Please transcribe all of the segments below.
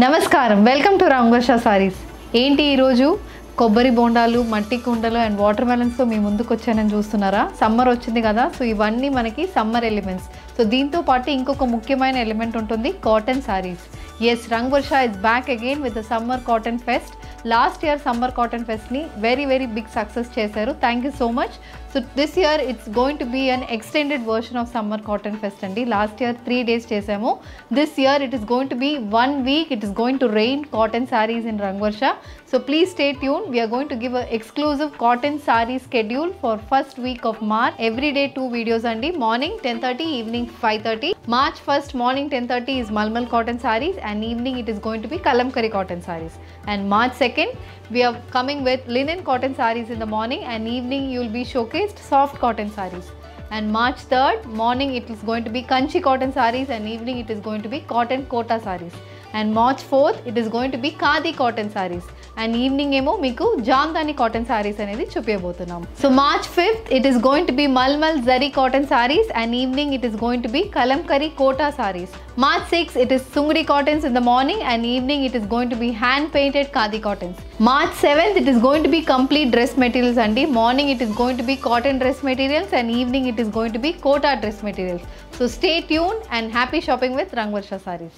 నమస్కారం welcome to రాంవర్ష saris. ఏంటి ఈరోజు కొబ్బరి బోండాలు, మట్టి కుండలు అండ్ వాటర్ మెలన్స్తో మీ ముందుకు వచ్చానని చూస్తున్నారా? సమ్మర్ వచ్చింది కదా, సో ఇవన్నీ మనకి సమ్మర్ ఎలిమెంట్స్. సో దీంతో పాటు ఇంకొక ముఖ్యమైన ఎలిమెంట్ ఉంటుంది, cotton saris. Yes, Rangavarsha is back again with the summer cotton fest. Last year summer cotton ఫెస్ట్ని వెరీ బిగ్ సక్సెస్ చేశారు. Thank you so much. So this year it's going to be an extended version of summer cotton fest అండి. Last year 3 days చేసాము. This year it is going to be 1 week. It is going to rain cotton saris in Rangavarsha. So please stay tune. We are going to give an exclusive cotton saree schedule for first week of March. Every day 2 videos andi. Morning 10:30, evening 5:30. March 1st morning 10:30 is Malmal cotton sarees and evening it is going to be Kalamkari cotton sarees. And March 2nd we are coming with linen cotton sarees in the morning and evening you will be showcased soft cotton sarees. And March 3rd morning it is going to be Kanchi cotton sarees and evening it is going to be cotton kota sarees. And March 4th it is going to be Khadi cotton sarees and evening ఏమో మీకు Jamdani cotton saris అనేది చూపించబోతున్నాం. So March 5th it is going to be Malmal Zari cotton sarees and evening it is going to be Kalamkari kota sarees. March 6th it is Sungri cottons in the morning and evening it is going to be hand painted Khadi cottons. March 7th it is going to be complete dress materials andi. Morning it is going to be cotton dress materials and evening it is going to be kota dress materials. So stay tuned and happy shopping with Rangvarsha sarees.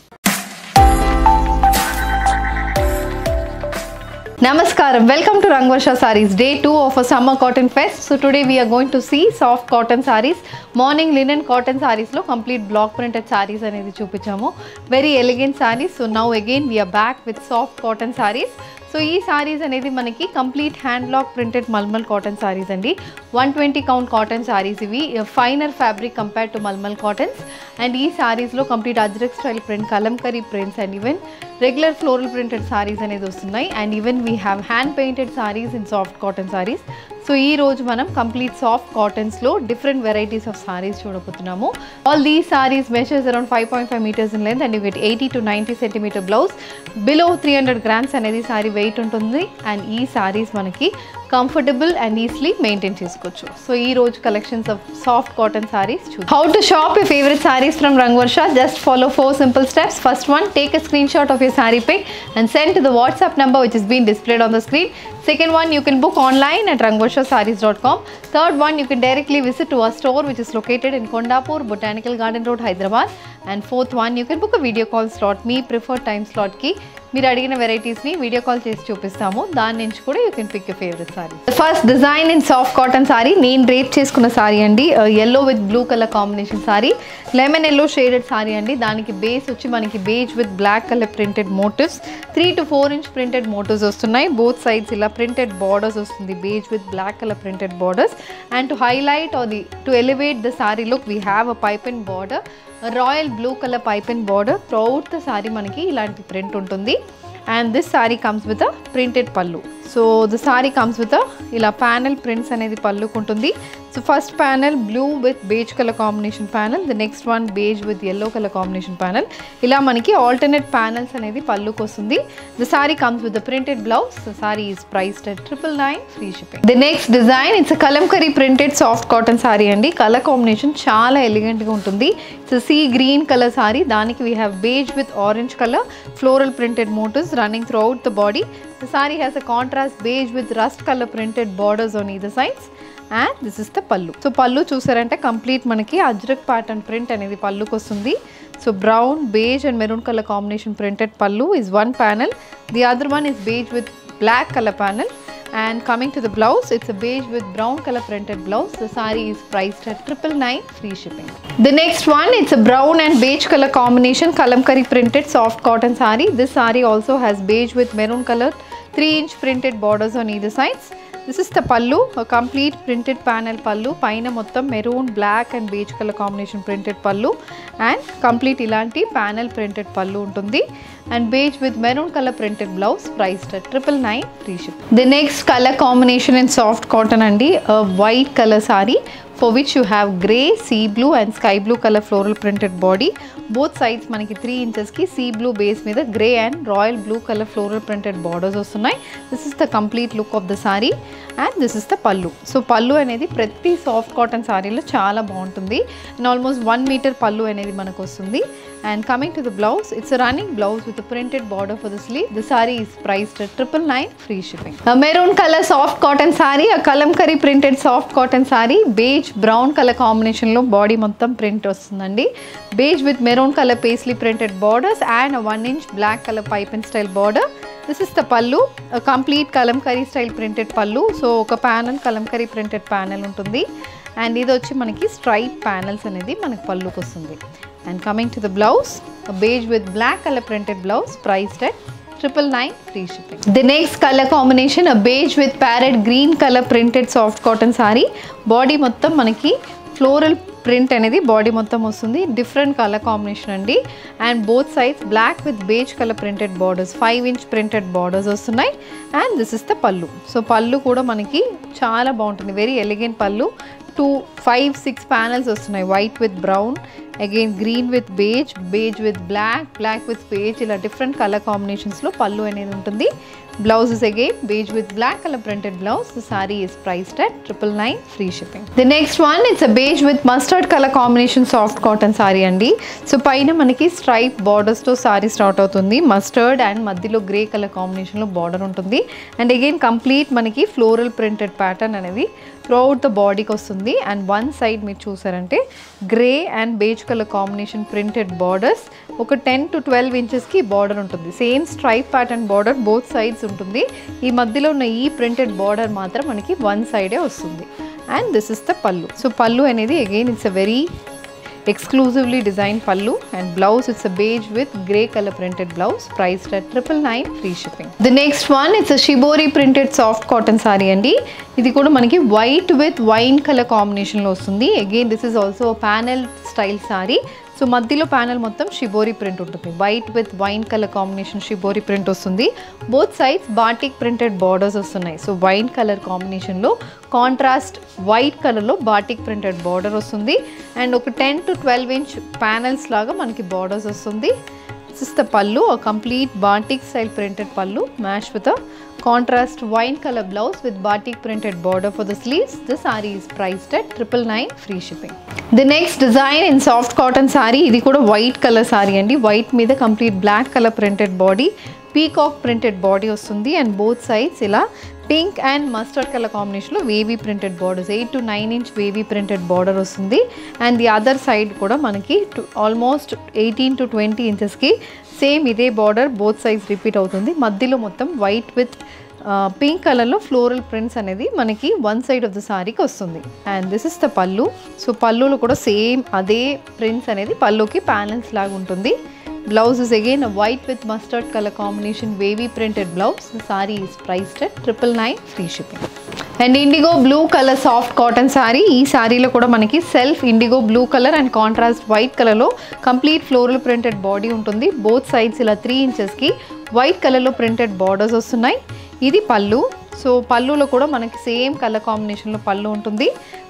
Namaskaram, welcome to Rangvarsha sarees, day 2 of a summer cotton fest. So today we are going to see soft cotton sarees. Morning linen cotton sarees lo complete block printed sarees anedi chupichamu. Very elegant sarees. So now again we are back with soft cotton sarees. So ఈ సారీస్ అనేది మనకి complete hand block printed mulmul cotton saris అండి. 120 count cotton saris ఇవి. Finer fabric compare to mulmul cottons. And ఈ సారీస్లో complete Ajrak style print, Kalamkari prints and even regular floral printed saris అనేది వస్తున్నాయి. And even we have hand painted saris in soft cotton saris. So ఈ రోజు మనం complete soft కాటన్స్లో డిఫరెంట్ వెరైటీస్ ఆఫ్ సారీస్ చూడబోతున్నాము. All these saris measures around 5.5 meters in length and you get 80 to 90 centimeter blouse. Below 300 grams అనేది sari weight ఉంటుంది. And ఈ సారీస్ మనకి comfortable and easily maintain చేసుకోవచ్చు. సో ఈ రోజు collections of soft cotton saris చూద్దాం. How to shop your favorite sarees from Rangvarsha? Just follow 4 simple steps. First one, take a screenshot of your saree pic and send to the WhatsApp number which is being displayed on the screen. Second one, you can book online at rangvarshasarees.com. Third one, you can directly visit to our store which is located in Kondapur, Botanical Garden Road, Hyderabad. And fourth one, you can book a video call slot. మీ preferred time స్లాట్కి మీరు అడిగిన వెరైటీస్ని video call చేసి చూపిస్తాము. దాని నుంచి కూడా you can pick your favourite sari. First design in soft cotton sari, నేను డ్రేప్ చేసుకున్న సారీ అండి. Yellow with blue colour combination sari, lemon yellow shaded sari అండి. దానికి బేస్ వచ్చి మనకి beige with black colour printed motifs, 3 to 4 inch printed motifs వస్తున్నాయి. బోత్ సైడ్స్ ఇలా printed borders వస్తుంది, beige with black colour printed borders. And to highlight or to elevate the sari look we have a pipe and border, royal blue colour pipe and border. Throughout the sari మనకి ఇలాంటి print ఉంటుంది. And this sari comes with a printed pallu. So the sari comes with ఇలా panel prints అనేది పళ్ళుకు ఉంటుంది. So first panel blue with beige colour combination panel, the next one beige with yellow colour combination panel. ఇలా మనకి alternate panels అనేది పళ్ళుకు వస్తుంది. The sari comes with the printed blouse. The sari is priced at 999 free shipping. The next design, it's a Kalamkari printed soft cotton sari అండి. Colour combination చాలా ఎలిగెంట్గా ఉంటుంది. It's sea green colour sari, దానికి we have beige with orange colour floral printed motifs running throughout the body. The saree has a contrast beige with rust color printed borders on either sides. And this is the pallu. So pallu చూసారంటే complete మనకి ajrak pattern print అనేది పళ్ళుకి వస్తుంది. So brown, beige and maroon colour combination printed pallu is one panel. The other one is beige with black color panel. And coming to the blouse, it's a beige with brown color printed blouse. The saree is priced at 999 free shipping. The next one, it's a brown and beige color combination kalamkari printed soft cotton saree. This saree also has beige with maroon color 3 inch printed borders on either sides. This is the pallu, a complete printed panel pallu. Paina mottam maroon, black and beige color combination printed pallu and complete ilanti panel printed pallu untundi. And beige with maroon color printed blouse, priced at 999 free shipping. The next color combination in soft cotton andi, a white color saree for which you have grey, sea blue and sky blue color floral printed body. Both sides manaki 3 inches ki sea blue base మీద grey and royal blue color floral printed borders వస్తున్నాయి. This is the complete look of the saree and this is the pallu. So pallu అనేది ప్రతి soft cotton సారీలో చాలా బాగుంటుంది. And almost 1 meter పల్లు అనేది మనకు వస్తుంది. And coming to the blouse, it's a running blouse with a printed border for the sleeve. The saree is priced at 999, free shipping. A maroon color soft cotton saree, a kalamkari printed soft cotton saree, beige brown color combination lo body mottham print vastundandi. Beige with maroon color paisley printed borders and a 1-inch black color pipe and style border. This is the pallu, a complete kalamkari style printed pallu. So oka panel kalamkari printed panel untundi. And ఇది వచ్చి మనకి stripe panels అనేది మనకి పళ్ళుకి వస్తుంది. And coming to the blouse, a beige with black color printed blouse, priced at 999, free shipping. The next color combination, a beige with parrot green color printed soft cotton saree. Body మొత్తం మనకి floral print అనేది body మొత్తం వస్తుంది. Different colour combination అండి. And both sides black with beige colour printed borders, 5-inch printed borders వస్తున్నాయి. And this is the pallu. So pallu కూడా మనకి చాలా బాగుంటుంది. వెరీ ఎలిగెంట్ పళ్ళు. 5-6 ప్యానల్స్ వస్తున్నాయి. White with brown, again green with beige, beige with black, black with beige, ఇలా different colour కాంబినేషన్స్లో పళ్ళు అనేది ఉంటుంది. Blouse is again beige with black color printed blouse. The saree is priced at 999, free shipping. The next one, it's a beige with mustard color combination soft cotton saree andi. So paina manaki stripe borders to saree start avutundi. Mustard and madhyalo grey color combination lo border untundi. And again complete manaki floral printed pattern anedi throughout the body ki vastundi. And one side meer chusarante grey and beige color combination printed borders. ఒక 10 to 12 inches కి border ఉంటుంది. Same stripe pattern border both sides ఉంటుంది. ఈ మధ్యలో ఉన్న ఈ printed border మాత్రం మనకి వన్ సైడే వస్తుంది. And this is the pallu. So పల్లు అనేది again it's a very exclusively designed pallu. And blouse, it's a beige with grey color printed blouse, priced at 999, free shipping. The next one, it's a shibori printed soft cotton saree andi. ఇది కూడా మనకి white with wine color combination లో వస్తుంది. Again this is also a panel style saree. So మధ్యలో panel మొత్తం shibori print ఉంటుంది. White with wine colour combination shibori print వస్తుంది. Both sides batik printed borders వస్తున్నాయి. సో వైన్ కలర్ కాంబినేషన్లో contrast white కలర్లో batik printed border వస్తుంది. And ఒక 10 to 12 inch panels లాగా మనకి బార్డర్స్ వస్తుంది. దిస్ ఇస్ ద పల్లు, a complete batik style printed pallu matched with a contrast wine color blouse with batik printed border for the sleeves. The saree is priced at 999, free shipping. The next design in soft cotton saree, ఇది కూడా white colour saree అండి. White మీద complete black colour printed body, peacock printed body వస్తుంది. And both sides ఇలా pink and mustard colour కాంబినేషన్లో wavy printed borders, 8 to 9 inch wavy printed border వస్తుంది. And the other side కూడా మనకి almost 18 to 20 inchesకి same ఇదే border both sides repeat అవుతుంది. మధ్యలో మొత్తం వైట్ విత్ పింక్ కలర్లో ఫ్లోరల్ ప్రింట్స్ అనేది మనకి వన్ సైడ్ ఆఫ్ ద సారీకి వస్తుంది. And this is the pallu. So పల్లులో కూడా సేమ్ అదే ప్రింట్స్ అనేది పల్లుకి ప్యానల్స్ లాగా ఉంటుంది. Blouse is again a white with mustard color combination wavy printed blouse. The saree is priced at 999, free shipping. And indigo blue color soft cotton saree. ఈ సారీలో కూడా మనకి self IndiGo blue colour and contrast white కలర్లో complete floral printed body ఉంటుంది. Both sides ఇలా 3 inchesకి white కలర్లో printed borders వస్తున్నాయి. ఇది పల్లు. సో పల్లులో కూడా మనకి సేమ్ కలర్ కాంబినేషన్లో పల్లు ఉంటుంది.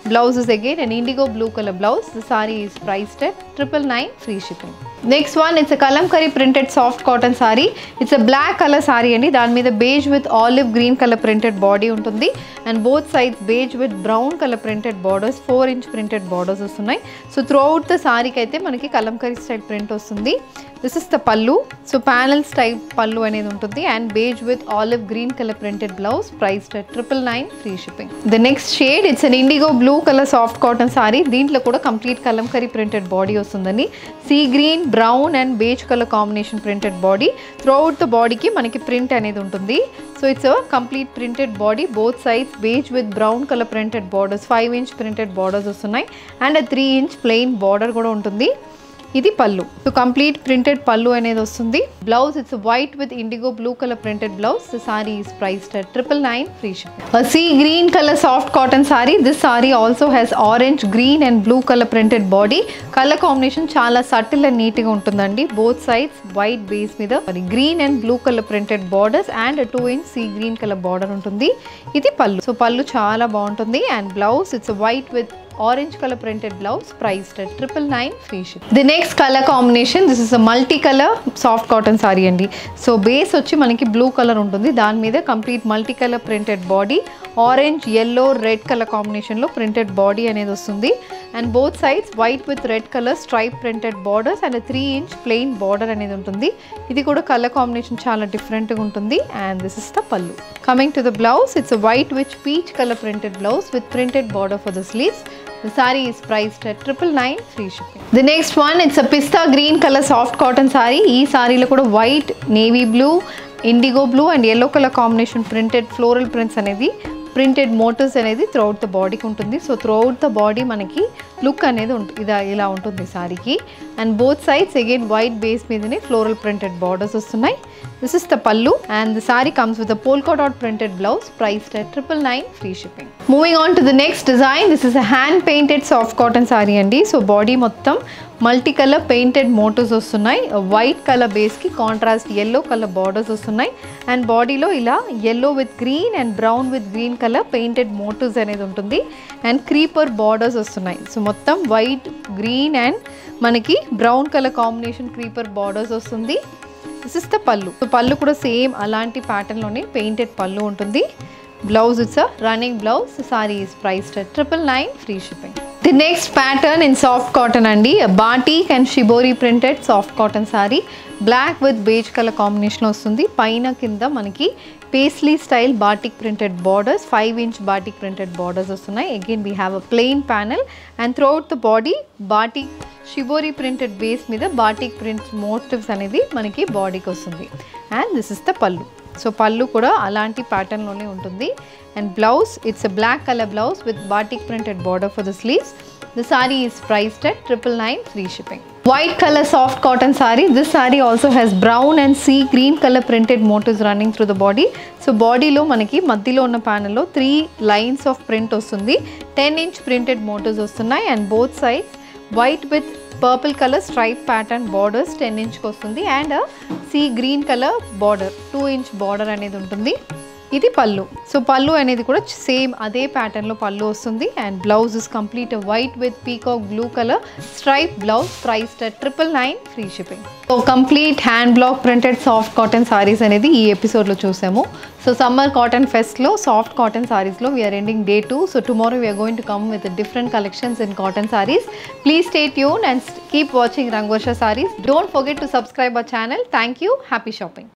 Blouse is again an indigo blue color blouse. The saree is priced at 999, free shipping. Next one, it's a kalamkari printed soft cotton saree. It's a black color saree andi. దాని మీద beige with olive green color printed body ఉంటుంది. And both sides beige with brown color printed borders, 4-inch printed borders వస్తున్నాయి. So throughout the saree కి అయితే మనకి kalamkari style print వస్తుంది. This is the pallu. So panel style pallu అనేది ఉంటుంది. And beige with olive green color printed blouse, priced at 999, free shipping. The next shade, it's an indigo blue colour soft cotton sorry. దీంట్లో కూడా complete kalamkari printed body వస్తుందండి. Sea green, brown and beige colour combination printed body. Throughout the బాడీకి మనకి print అనేది ఉంటుంది. So it's a complete printed body. Both sides beige with brown colour printed borders, 5 inch printed borders వస్తున్నాయి. And 3 inch plain border కూడా ఉంటుంది. ఇది పల్లు. So complete printed పల్లు అనేది వస్తుంది. Blouse, it's white with IndiGo blue colour printed blouse. The sari is priced at 999, free shipping. See green colour soft cotton sari. This sari also has orange, green and blue colour printed body. Colour combination చాలా subtle and నీట్గా ఉంటుందండి. Both sides white base మీద green and blue colour printed borders and 2 inch see green colour border ఉంటుంది. ఇది పల్లు. So పల్లు చాలా బాగుంటుంది. And blouse, it's white with orange color printed blouse, priced at 999 free shipping. The next color combination, this is a multicolor soft cotton saree andi. So base వచ్చి మనకి blue colour ఉంటుంది, దాని మీద complete multi colour printed body, orange yellow red colour కాంబినేషన్లో printed body అనేది వస్తుంది. And both sides white with red colour stripe printed borders and 3-inch plain border అనేది ఉంటుంది. ఇది కూడా కలర్ కాంబినేషన్ చాలా డిఫరెంట్గా ఉంటుంది. అండ్ దిస్ ఇస్ ద పల్లు. Coming to the blouse, it's a white with peach color printed blouse with printed border for the sleeves. The saree is priced at 999 free shipping. The next one, it's a pista green color soft cotton saree. Ee saree lo kuda white, navy blue, indigo blue and yellow color combination printed floral prints anedi, printed motifs అనేది throughout the బాడీకి ఉంటుంది. So throughout the body మనకి look అనేది ఇది ఇలా ఉంటుంది సారీకి. And both sides again white base మీదనే ఫ్లోరల్ ప్రింటెడ్ బార్డర్స్ వస్తున్నాయి. This is the pallu and the sari comes with the polka dot printed blouse, priced at 999 free shipping. Moving on to the next design, this is a hand painted soft cotton sari అండి. So body మొత్తం multi colour painted motifs వస్తున్నాయి. White colour బేస్కి contrast yellow colour borders వస్తున్నాయి. And బాడీలో ఇలా yellow with green and brown with green colour painted motifs అనేది ఉంటుంది. And creeper borders వస్తున్నాయి. సో మొత్తం వైట్, గ్రీన్ అండ్ మనకి brown colour combination creeper borders వస్తుంది. This is the pallu. So pallu కూడా సేమ్ అలాంటి ప్యాటర్న్లోనే పెయింటెడ్ పల్లు ఉంటుంది. Blouse, it's a running blouse. The saree is priced at 999 free shipping. The next pattern in soft cotton andi, a batik and shibori printed soft cotton saree, black with beige color combination వస్తుంది. పైన కింద మనకి paisley style batik printed borders, 5-inch batik printed borders వస్తున్నాయి. Again we have a plain panel and throughout the body batik shibori printed base మీద batik print motifs అనేది మనకి బాడీకి వస్తుంది. And this is the pallu. So pallu కూడా అలాంటి ప్యాటర్న్లోనే ఉంటుంది. And blouse, it's a black colour blouse with batik printed border for the sleeves. The sari is priced at 999 free shipping. White colour soft cotton sari. This sari also has brown and sea green colour printed motifs running through the body. So బాడీలో మనకి మధ్యలో ఉన్న ప్యానల్లో 3 lines of print వస్తుంది. 10-inch printed motifs వస్తున్నాయి. And both sides white with purple colour stripe pattern borders 10-inchకి వస్తుంది. And sea green colour border 2-inch border అనేది ఉంటుంది. ఇది పల్లు. సో పల్లు అనేది కూడా సేమ్ అదే ప్యాటర్న్లో పల్లు వస్తుంది. And blouse is complete white with peacock blue colour stripe blouse, priced at 999 free shipping. So complete hand block printed soft cotton saris అనేది ఈ ఎపిసోడ్లో చూసాము. సో సమ్మర్ కాటన్ ఫెస్ట్లో సాఫ్ట్ కాటన్ సారీస్లో we're ending day 2. So tomorrow we're going to come with different collections in cotton saris. Please stay tuned and keep watching Rangavarsha saris. Don't forget to subscribe our channel. Thank you. Happy shopping.